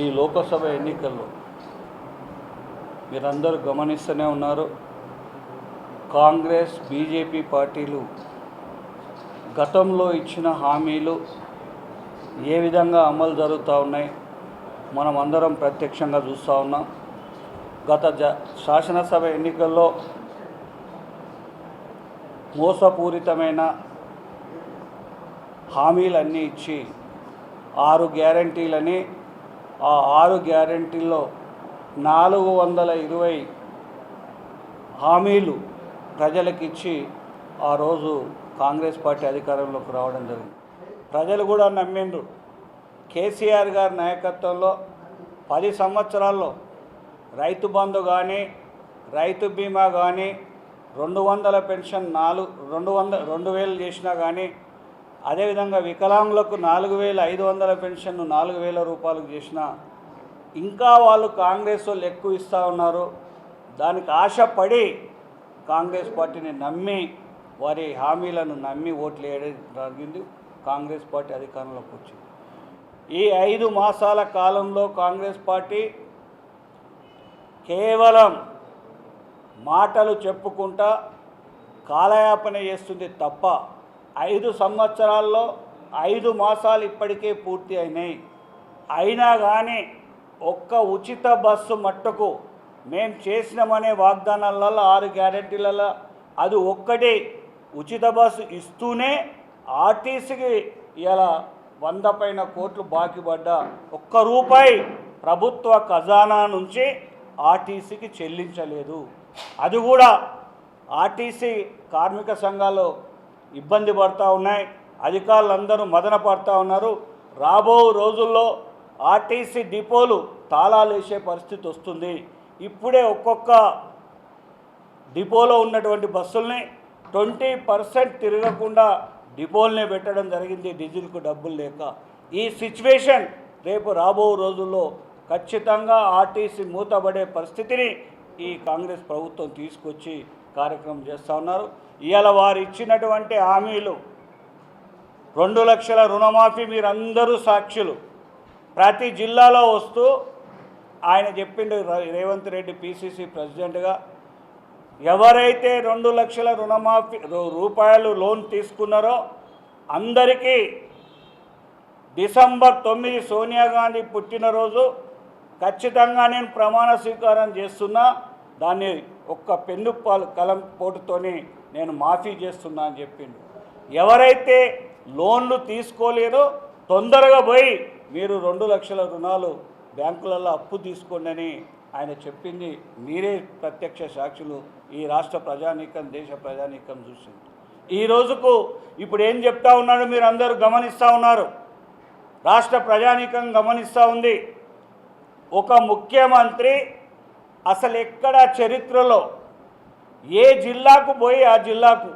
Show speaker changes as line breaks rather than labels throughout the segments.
ఈ లోకసభ ఎన్నికల్లో మీరందరూ గమనిస్తూనే ఉన్నారు. కాంగ్రెస్ బీజేపీ పార్టీలు గతంలో ఇచ్చిన హామీలు ఏ విధంగా అమలు జరుగుతూ ఉన్నాయి మనం అందరం ప్రత్యక్షంగా చూస్తూ ఉన్నాం. గత శాసనసభ ఎన్నికల్లో మోసపూరితమైన హామీలన్నీ ఇచ్చి 6 గ్యారంటీలని, ఆ 6 గ్యారంటీల్లో 420 హామీలు ప్రజలకిచ్చి ఆ రోజు కాంగ్రెస్ పార్టీ అధికారంలోకి రావడం జరిగింది. ప్రజలు కూడా నమ్మిండ్రు. కేసీఆర్ గారి నాయకత్వంలో 10 సంవత్సరాల్లో రైతు బంధు కానీ, రైతు బీమా కానీ, 200 పెన్షన్ 2000 చేసినా కానీ, అదేవిధంగా వికలాంగులకు 4500 పెన్షన్ 4000 రూపాయలకు చేసినా ఇంకా వాళ్ళు కాంగ్రెస్ వాళ్ళు ఎక్కువ ఇస్తూ ఉన్నారు. దానికి ఆశపడి కాంగ్రెస్ పార్టీని నమ్మి, వారి హామీలను నమ్మి ఓట్లు వేయడం జరిగింది. కాంగ్రెస్ పార్టీ అధికారంలోకి వచ్చింది. ఈ 5 మాసాల కాలంలో కాంగ్రెస్ పార్టీ కేవలం మాటలు చెప్పుకుంటా కాలయాపన చేస్తుంది తప్ప 5 సంవత్సరాల్లో 5 మాసాలు ఇప్పటికే పూర్తి అయినాయి. అయినా కానీ ఒక్క ఉచిత బస్సు మట్టుకు మేము చేసినామనే వాగ్దానాలలో 6 గ్యారెంటీలలో అది ఒక్కటి ఉచిత బస్సు ఇస్తూనే ఆర్టీసీకి ఇలా 100 పైన కోట్లు బాకీ పడ్డా ఒక్క రూపాయి ప్రభుత్వ ఖజానా నుంచి ఆర్టీసీకి చెల్లించలేదు. అది కూడా ఆర్టీసీ కార్మిక సంఘాలు ఇబ్బంది పడుతూ ఉన్నాయి. అధికారులందరూ మదన పడుతూ ఉన్నారు. రాబో రోజుల్లో ఆర్టీసీ డిపోలు తాళాలు వేసే పరిస్థితి వస్తుంది. ఇప్పుడే ఒక్కొక్క డిపోలో ఉన్నటువంటి బస్సుల్ని 20% తిరగకుండా డిపోల్నే పెట్టడం జరిగింది, డీజిల్కు డబ్బులు లేక. ఈ సిచ్యువేషన్ రేపు రాబో రోజుల్లో ఖచ్చితంగా ఆర్టీసీ మూతబడే పరిస్థితిని ఈ కాంగ్రెస్ ప్రభుత్వం తీసుకొచ్చి కార్యక్రమం చేస్తూ ఉన్నారు. ఇవాళ వారు ఇచ్చినటువంటి హామీలు 2 లక్షల రుణమాఫీ మీరందరూ సాక్షులు. ప్రతి జిల్లాలో వస్తూ ఆయన చెప్పిండు, రేవంత్ రెడ్డి పిసిసి ప్రెసిడెంట్గా, ఎవరైతే 2 లక్షల రుణమాఫీ రూపాయలు లోన్ తీసుకున్నారో అందరికీ డిసెంబర్ 9 సోనియా గాంధీ పుట్టినరోజు ఖచ్చితంగా నేను ప్రమాణ స్వీకారం చేస్తున్నా, దాన్ని ఒక్క పెన్ను కలం పోటుతోని నేను మాఫీ చేస్తున్నా అని చెప్పిండు. ఎవరైతే లోన్లు తీసుకోలేరో తొందరగా పోయి మీరు 2 లక్షల రుణాలు బ్యాంకులలో అప్పు తీసుకోండి అని ఆయన చెప్పింది మీరే ప్రత్యక్ష సాక్షులు. ఈ రాష్ట్ర ప్రజానీకం, దేశ ప్రజానీకం చూసింది. ఈ రోజుకు ఇప్పుడు ఏం చెప్తా ఉన్నాడు మీరు అందరూ గమనిస్తూ ఉన్నారు. రాష్ట్ర ప్రజానీకం గమనిస్తూ ఉంది. ఒక ముఖ్యమంత్రి అసలు ఎక్కడ చరిత్రలో ఏ జిల్లాకు పోయి ఆ జిల్లాకు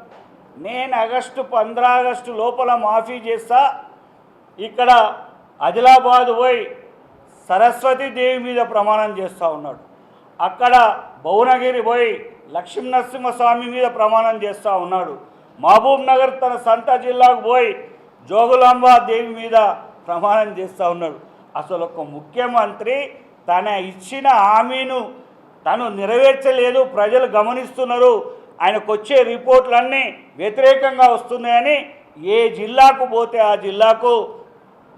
నేను 15 ఆగస్టు లోపల మాఫీ చేస్తా, ఇక్కడ ఆదిలాబాద్ పోయి సరస్వతీదేవి మీద ప్రమాణం చేస్తూ ఉన్నాడు, అక్కడ భువనగిరి పోయి లక్ష్మీనరసింహస్వామి మీద ప్రమాణం చేస్తూ ఉన్నాడు, మహబూబ్ నగర్ తన సొంత జిల్లాకు పోయి జోగులాంబ దేవి మీద ప్రమాణం చేస్తూ ఉన్నాడు. అసలు ఒక ముఖ్యమంత్రి తన ఇచ్చిన హామీను తను నెరవేర్చలేదు, ప్రజలు గమనిస్తున్నారు, ఆయనకు వచ్చే రిపోర్ట్లన్నీ వ్యతిరేకంగా వస్తున్నాయని ఏ జిల్లాకు పోతే ఆ జిల్లాకు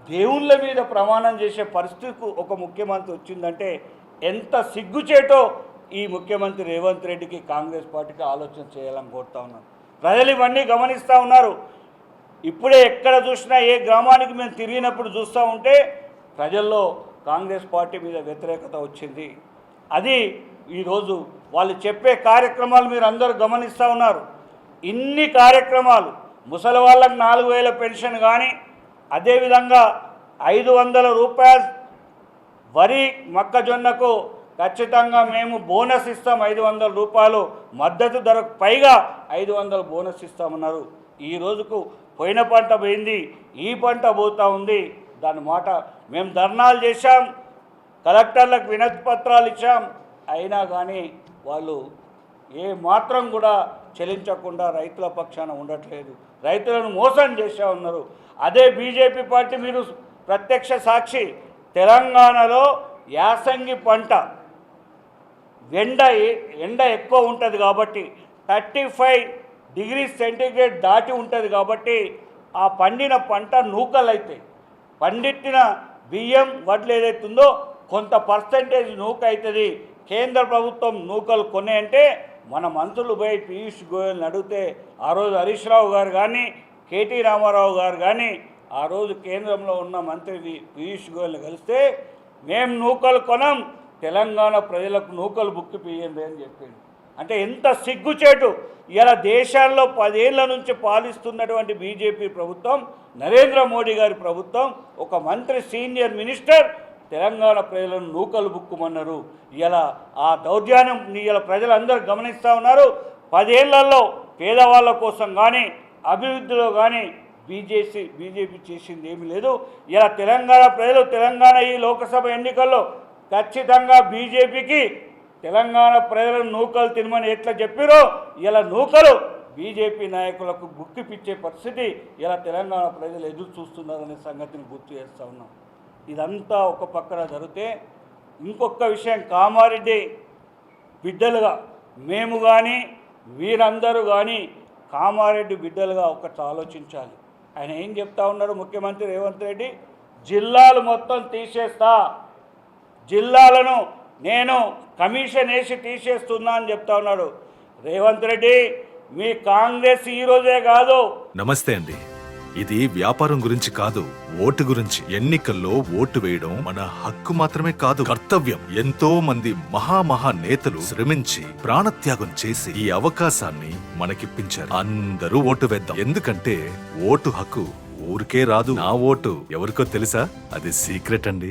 దేవుళ్ళ మీద ప్రమాణం చేసే పరిస్థితికి ఒక ముఖ్యమంత్రి వచ్చిందంటే ఎంత సిగ్గుచేటో ఈ ముఖ్యమంత్రి రేవంత్ రెడ్డికి, కాంగ్రెస్ పార్టీకి ఆలోచన చేయాలని కోరుతా ఉన్నాను. ప్రజలు ఇవన్నీ గమనిస్తూ ఉన్నారు. ఇప్పుడే ఎక్కడ చూసినా ఏ గ్రామానికి మేము తిరిగినప్పుడు చూస్తూ ఉంటే ప్రజల్లో కాంగ్రెస్ పార్టీ మీద వ్యతిరేకత వచ్చింది. అది ఈరోజు వాళ్ళు చెప్పే కార్యక్రమాలు మీరు అందరూ గమనిస్తూ ఉన్నారు. ఇన్ని కార్యక్రమాలు, ముసలి వాళ్ళకు 4000 పెన్షన్ కానీ, అదేవిధంగా 500 రూపాయలు వరి మొక్కజొన్నకు ఖచ్చితంగా మేము బోనస్ ఇస్తాం, 500 రూపాయలు మద్దతు ధరకు పైగా 500 బోనస్ ఇస్తామన్నారు. ఈ రోజుకు పోయిన పంట పోయింది, ఈ పంట పోతూ ఉంది. దాని మాట మేము ధర్నాలు చేశాం, కలెక్టర్లకు వినతి పత్రాలు ఇచ్చాం, అయినా కానీ వాళ్ళు ఏ మాత్రం కూడా చెల్లించకుండా రైతుల పక్షాన ఉండట్లేదు, రైతులను మోసం చేస్తూ ఉన్నారు. అదే బీజేపీ పార్టీ మీరు ప్రత్యక్ష సాక్షి. తెలంగాణలో యాసంగి పంట ఎండ ఎక్కువ ఉంటుంది కాబట్టి 35°C దాటి ఉంటుంది కాబట్టి ఆ పండిన పంట నూకలైతాయి. పండించిన బియ్యం వడ్లు ఏదైతుందో కొంత పర్సంటేజ్ నూక అవుతుంది. కేంద్ర ప్రభుత్వం నూకలు కొన్నాయంటే మన మంత్రులు పోయి పీయూష్ గోయల్ని అడిగితే ఆ రోజు హరీష్ రావు గారు కానీ కేటీ రామారావు గారు కానీ ఆ రోజు కేంద్రంలో ఉన్న మంత్రి పీయూష్ గోయల్ని కలిస్తే మేము నూకలు కొనం, తెలంగాణ ప్రజలకు నూకలు బుక్కి పియ్యండి అని చెప్పింది. అంటే ఎంత సిగ్గుచేటు! ఇలా దేశాల్లో 10 ఏళ్ల నుంచి పాలిస్తున్నటువంటి బీజేపీ ప్రభుత్వం, నరేంద్ర మోడీ గారి ప్రభుత్వం, ఒక మంత్రి సీనియర్ మినిస్టర్ తెలంగాణ ప్రజలను నూకలు బుక్కుమన్నారు. ఇలా ఆ దౌర్జన్యం ఇలా ప్రజలందరూ గమనిస్తూ ఉన్నారు. 10 ఏళ్లలో పేదవాళ్ళ కోసం కానీ అభివృద్ధిలో కానీ బీజేపీ చేసింది ఏమీ లేదు. ఇలా తెలంగాణ ప్రజలు తెలంగాణ ఈ లోకసభ ఎన్నికల్లో ఖచ్చితంగా బీజేపీకి తెలంగాణ ప్రజలను నూకలు తినమని ఎట్లా చెప్పారో ఇలా నూకలు బీజేపీ నాయకులకు బుక్కిపిచ్చే పరిస్థితి ఇలా తెలంగాణ ప్రజలు ఎదురు చూస్తున్నారనే సంగతిని గుర్తు చేస్తూ ఉన్నాం. ఇదంతా ఒక పక్కన జరిగితే ఇంకొక విషయం, కామారెడ్డి బిడ్డలుగా మేము కానీ వీరందరూ కానీ కామారెడ్డి బిడ్డలుగా ఒకటి ఆలోచించాలి. ఆయన ఏం చెప్తా ఉన్నారు ముఖ్యమంత్రి రేవంత్ రెడ్డి? జిల్లాలు మొత్తం తీసేస్తా, జిల్లాలను నేను కమిషన్ వేసి తీసేస్తున్నా అని చెప్తా ఉన్నాడు. రేవంత్ రెడ్డి, మీ కాంగ్రెస్ ఈరోజే కాదు.
నమస్తే అండి. ఇది వ్యాపారం గురించి కాదు, ఓటు గురించి. ఎన్నికల్లో ఓటు వేయడం మన హక్కు మాత్రమే కాదు, కర్తవ్యం. ఎంతో మంది మహా నేతలు శ్రమించి ప్రాణత్యాగం చేసి ఈ అవకాశాన్ని మనకిప్పించారు. అందరూ ఓటు వేద్దాం. ఎందుకంటే ఓటు హక్కు ఊరికే రాదు. నా ఓటు ఎవరికో తెలుసా? అది సీక్రెట్ అండి.